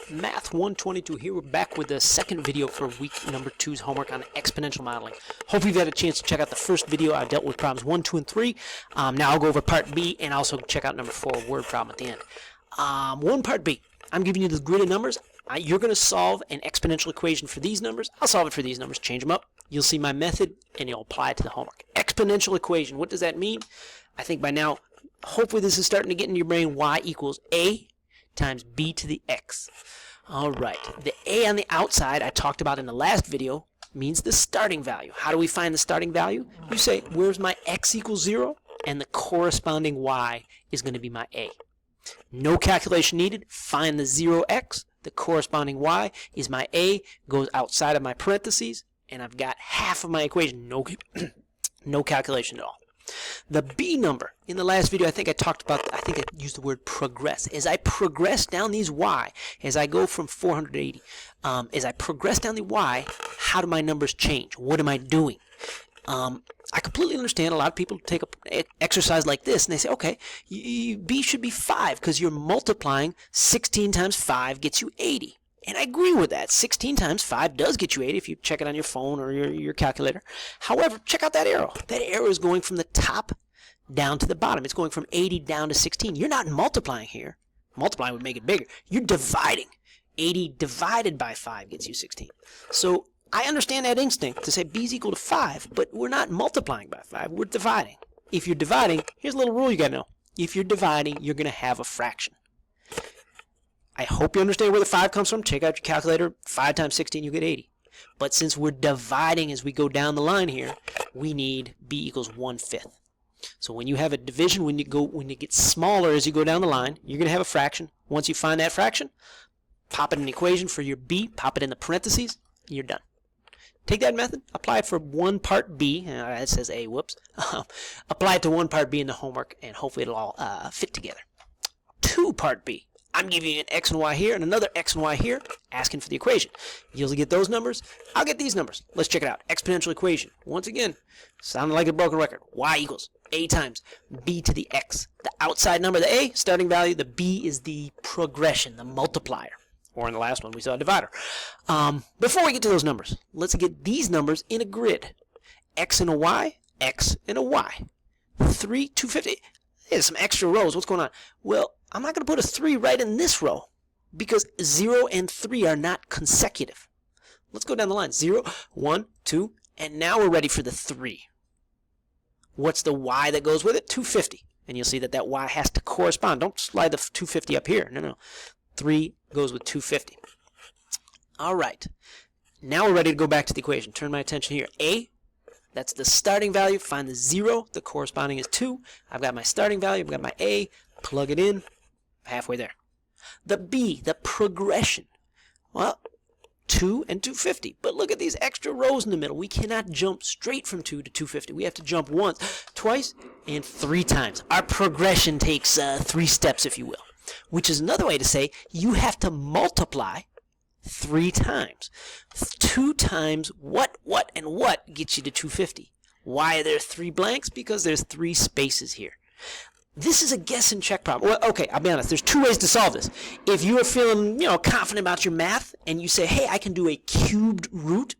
Math 122 here. We're back with the second video for week number 2's homework on exponential modeling. Hope you've had a chance to check out the first video. I dealt with problems 1, 2, and 3. Now I'll go over part B and also check out number 4, word problem at the end. Part B. I'm giving you the grid of numbers. You're going to solve an exponential equation for these numbers. I'll solve it for these numbers, change them up. You'll see my method and you'll apply it to the homework. Exponential equation, what does that mean? I think by now, hopefully this is starting to get in your brain. Y equals A times b to the x. Alright, the a on the outside I talked about in the last video means the starting value. How do we find the starting value? You say, where's my x equals 0? And the corresponding y is going to be my a. No calculation needed. Find the 0x. The corresponding y is my a, goes outside of my parentheses, and I've got half of my equation. No calculation at all. The b number, in the last video I think I used the word progress. As I progress down these y, as I go from 480, as I progress down the y, how do my numbers change? What am I doing? I completely understand a lot of people take an exercise like this and they say, okay, b should be 5 because you're multiplying 16 times 5 gets you 80. And I agree with that. 16 times 5 does get you 80 if you check it on your phone or your calculator. However, check out that arrow. That arrow is going from the top down to the bottom. It's going from 80 down to 16. You're not multiplying here. Multiplying would make it bigger. You're dividing. 80 divided by 5 gets you 16. So I understand that instinct to say b is equal to 5, but we're not multiplying by 5. We're dividing. If you're dividing, here's a little rule you got to know. If you're dividing, you're going to have a fraction. I hope you understand where the 5 comes from. Check out your calculator. 5 times 16, you get 80. But since we're dividing as we go down the line here, we need b equals 1/5. So when you have a division, when it gets smaller as you go down the line, you're going to have a fraction. Once you find that fraction, pop it in the equation for your b, pop it in the parentheses, and you're done. Take that method, apply it for one part b. It says a, whoops. Apply it to one part b in the homework, and hopefully it'll all fit together. 2 part b. I'm giving you an x and y here and another x and y here, asking for the equation. You'll get those numbers. I'll get these numbers. Let's check it out. Exponential equation. Once again, sounding like a broken record. Y equals a times b to the x. The outside number, the a, starting value. The b is the progression, the multiplier. Or in the last one, we saw a divider. Before we get to those numbers, let's get these numbers in a grid. X and a y, x and a y. 3, 250. There's some extra rows. What's going on? Well, I'm not going to put a 3 right in this row because 0 and 3 are not consecutive. Let's go down the line. 0, 1, 2, and now we're ready for the 3. What's the y that goes with it? 250. And you'll see that that y has to correspond. Don't slide the 250 up here. No. 3 goes with 250. All right. Now we're ready to go back to the equation. Turn my attention here. A, that's the starting value. Find the 0. The corresponding is 2. I've got my starting value. I've got my A. Plug it in. Halfway there. The B, the progression. Well, 2 and 250. But look at these extra rows in the middle. We cannot jump straight from 2 to 250. We have to jump once, twice, and 3 times. Our progression takes 3 steps, if you will. Which is another way to say you have to multiply 3 times. 2 times what, and what gets you to 250. Why are there 3 blanks? Because there's 3 spaces here. This is a guess and check problem. Well, okay, I'll be honest. There's 2 ways to solve this. If you are feeling, confident about your math and you say, hey, I can do a cubed root,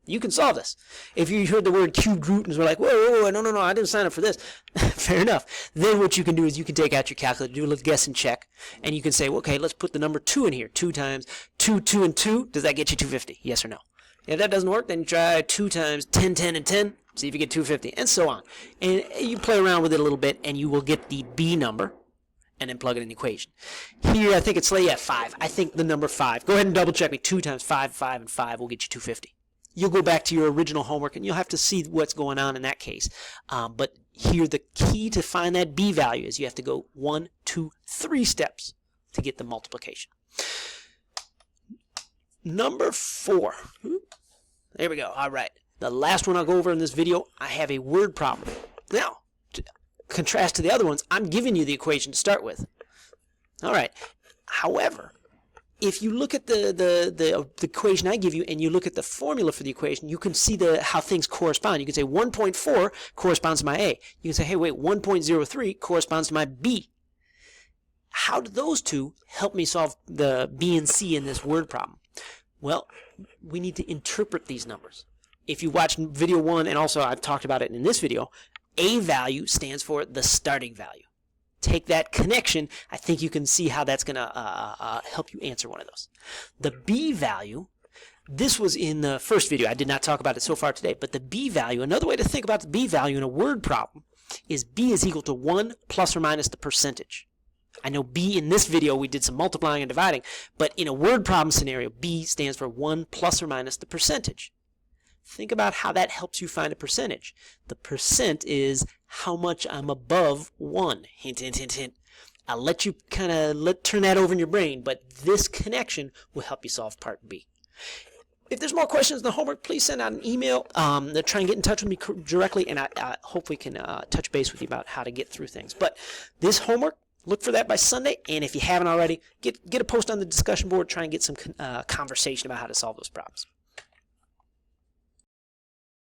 you can solve this. If you heard the word cubed root and were like, whoa, no, I didn't sign up for this. Fair enough. Then what you can do is you can take out your calculator, do a little guess and check, and you can say, well, okay, let's put the number 2 in here. 2 times 2, 2, and 2. Does that get you 250? Yes or no? If that doesn't work, then you try 2 times 10, 10, and 10. See if you get 250, and so on. And you play around with it a little bit, and you will get the b number, and then plug it in the equation. Here, I think it's 5. I think the number 5. Go ahead and double check me. 2 times 5, 5, and 5 will get you 250. You'll go back to your original homework, and you'll have to see what's going on in that case. But here, the key to find that b value is you have to go 1, 2, 3 steps to get the multiplication. Number 4. There we go. All right. The last one I'll go over in this video, I have a word problem. Now, to contrast to the other ones, I'm giving you the equation to start with. All right. However, if you look at the equation I give you and you look at the formula for the equation, you can see how things correspond. You can say 1.4 corresponds to my A. You can say, hey, wait, 1.03 corresponds to my B. How do those two help me solve the B and C in this word problem? Well, we need to interpret these numbers. If you watch video 1, and also I've talked about it in this video, A value stands for the starting value. Take that connection. I think you can see how that's going to help you answer one of those. The B value, this was in the first video. I did not talk about it so far today, but the B value, another way to think about the B value in a word problem is B is equal to 1 plus or minus the percentage. I know B in this video we did some multiplying and dividing, but in a word problem scenario, B stands for 1 plus or minus the percentage. Think about how that helps you find a percentage. The percent is how much I'm above 1. Hint, hint, hint, hint. I'll let you kind of turn that over in your brain, but this connection will help you solve part B. If there's more questions in the homework, please send out an email. Try and get in touch with me directly, and I hopefully can touch base with you about how to get through things. But this homework, look for that by Sunday, and if you haven't already, get a post on the discussion board. Try and get some conversation about how to solve those problems.